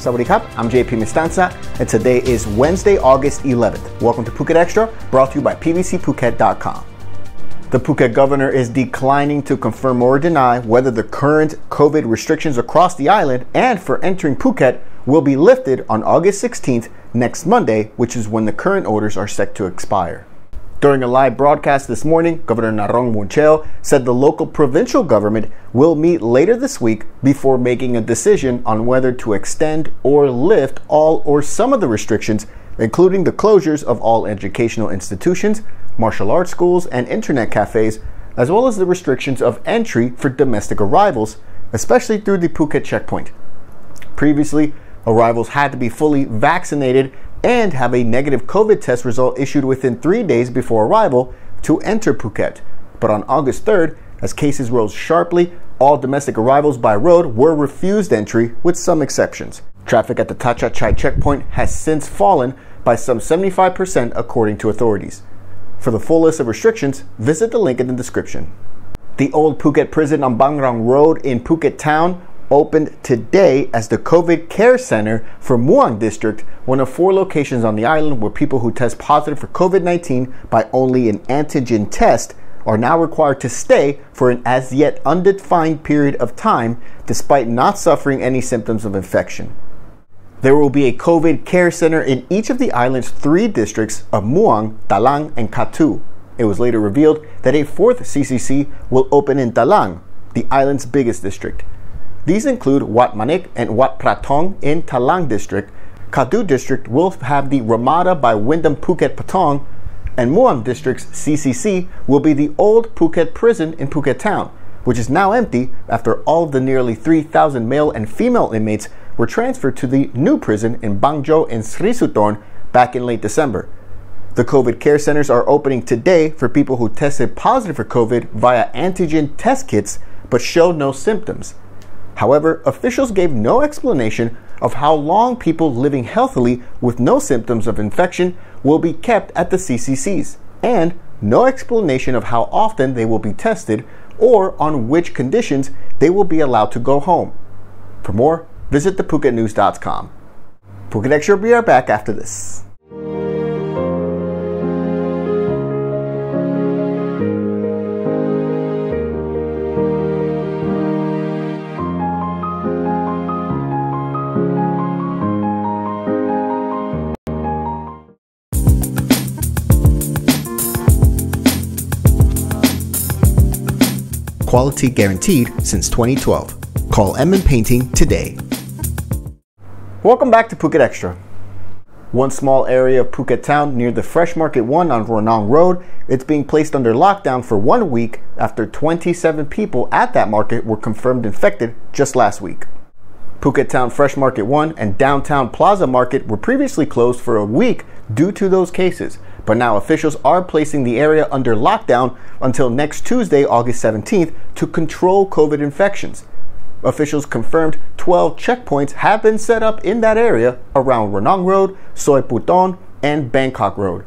Sawadee Krap, I'm JP Mestanza, and today is Wednesday, August 11th. Welcome to Phuket Extra, brought to you by pvcphuket.com. The Phuket Governor is declining to confirm or deny whether the current COVID restrictions across the island and for entering Phuket will be lifted on August 16th, next Monday, which is when the current orders are set to expire. During a live broadcast this morning, Governor Narong Muncheo said the local provincial government will meet later this week before making a decision on whether to extend or lift all or some of the restrictions, including the closures of all educational institutions, martial arts schools, and internet cafes, as well as the restrictions of entry for domestic arrivals, especially through the Phuket checkpoint. Previously, arrivals had to be fully vaccinated and have a negative COVID test result issued within 3 days before arrival to enter Phuket. But on August 3rd, as cases rose sharply, all domestic arrivals by road were refused entry with some exceptions. Traffic at the Tha Chat Chai checkpoint has since fallen by some 75% according to authorities. For the full list of restrictions, visit the link in the description. The Old Phuket Prison on Bang Rang Road in Phuket Town opened today as the COVID care center for Muang district, one of 4 locations on the island where people who test positive for COVID-19 by only an antigen test are now required to stay for an as yet undefined period of time despite not suffering any symptoms of infection. There will be a COVID care center in each of the island's 3 districts of Muang, Talang, and Katu. It was later revealed that a 4th CCC will open in Talang, the island's biggest district. These include Wat Manik and Wat Pratong in Talang District. Kadu District will have the Ramada by Wyndham Phuket Patong, and Muang District's CCC will be the Old Phuket Prison in Phuket Town, which is now empty after all of the nearly 3,000 male and female inmates were transferred to the new prison in Bangjo and Sri Sutorn back in late December. The COVID care centers are opening today for people who tested positive for COVID via antigen test kits but showed no symptoms. However, officials gave no explanation of how long people living healthily with no symptoms of infection will be kept at the CCCs, and no explanation of how often they will be tested or on which conditions they will be allowed to go home. For more, visit thephuket.news.com. Phuket Extra will be right back after this. Quality guaranteed since 2012. Call M Painting today. Welcome back to Phuket Extra. One small area of Phuket Town near the Fresh Market 1 on Ronang Road, it's being placed under lockdown for 1 week after 27 people at that market were confirmed infected just last week. Phuket Town Fresh Market 1 and Downtown Plaza Market were previously closed for a week due to those cases, but now officials are placing the area under lockdown until next Tuesday, August 17th, to control COVID infections. Officials confirmed 12 checkpoints have been set up in that area around Ronang Road, Soi Puton, and Bangkok Road.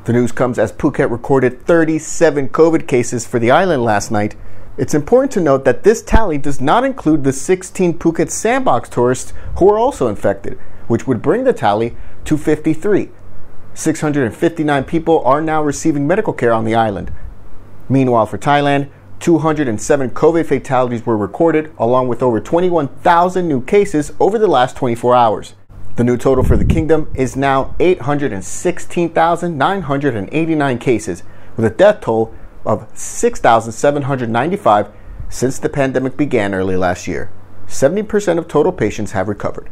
The news comes as Phuket recorded 37 COVID cases for the island last night. It's important to note that this tally does not include the 16 Phuket Sandbox tourists who are also infected, which would bring the tally to 53. 659 people are now receiving medical care on the island. Meanwhile, for Thailand, 207 COVID fatalities were recorded, along with over 21,000 new cases over the last 24 hours. The new total for the kingdom is now 816,989 cases, with a death toll of 6,795 since the pandemic began early last year. 70% of total patients have recovered.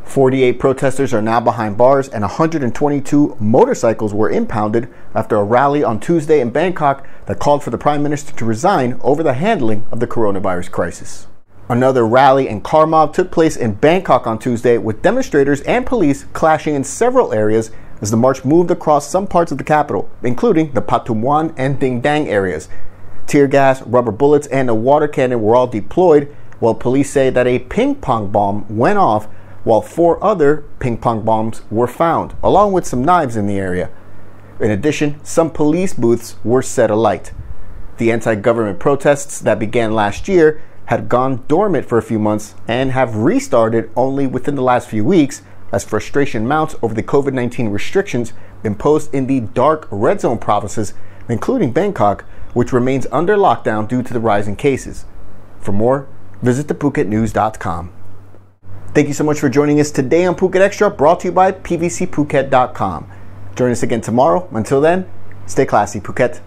48 protesters are now behind bars and 122 motorcycles were impounded after a rally on Tuesday in Bangkok that called for the Prime Minister to resign over the handling of the coronavirus crisis. Another rally and car mob took place in Bangkok on Tuesday, with demonstrators and police clashing in several areas as the march moved across some parts of the capital, including the Pathumwan and Ding Dang areas. Tear gas, rubber bullets, and a water cannon were all deployed, while police say that a ping pong bomb went off, while 4 other ping pong bombs were found, along with some knives in the area. In addition, some police booths were set alight. The anti-government protests that began last year had gone dormant for a few months and have restarted only within the last few weeks as frustration mounts over the COVID-19 restrictions imposed in the dark red zone provinces, including Bangkok, which remains under lockdown due to the rise in cases. For more, visit thephuket.news.com. Thank you so much for joining us today on Phuket Extra, brought to you by pvcphuket.com. Join us again tomorrow. Until then, stay classy, Phuket.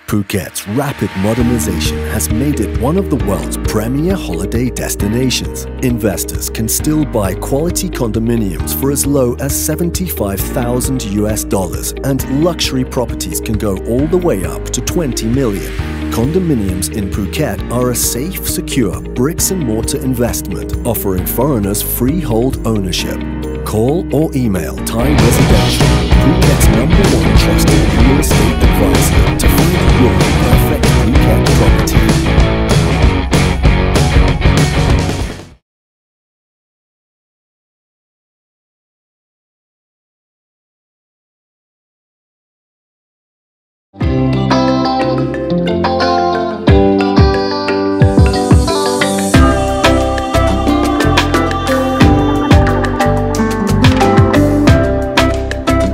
Phuket's rapid modernization has made it one of the world's premier holiday destinations. Investors can still buy quality condominiums for as low as $75,000 and luxury properties can go all the way up to 20 million. Condominiums in Phuket are a safe, secure bricks-and-mortar investment offering foreigners freehold ownership. Call or email Thai Residential, Phuket's #1 trusted real estate advisor, to find your perfect Phuket property.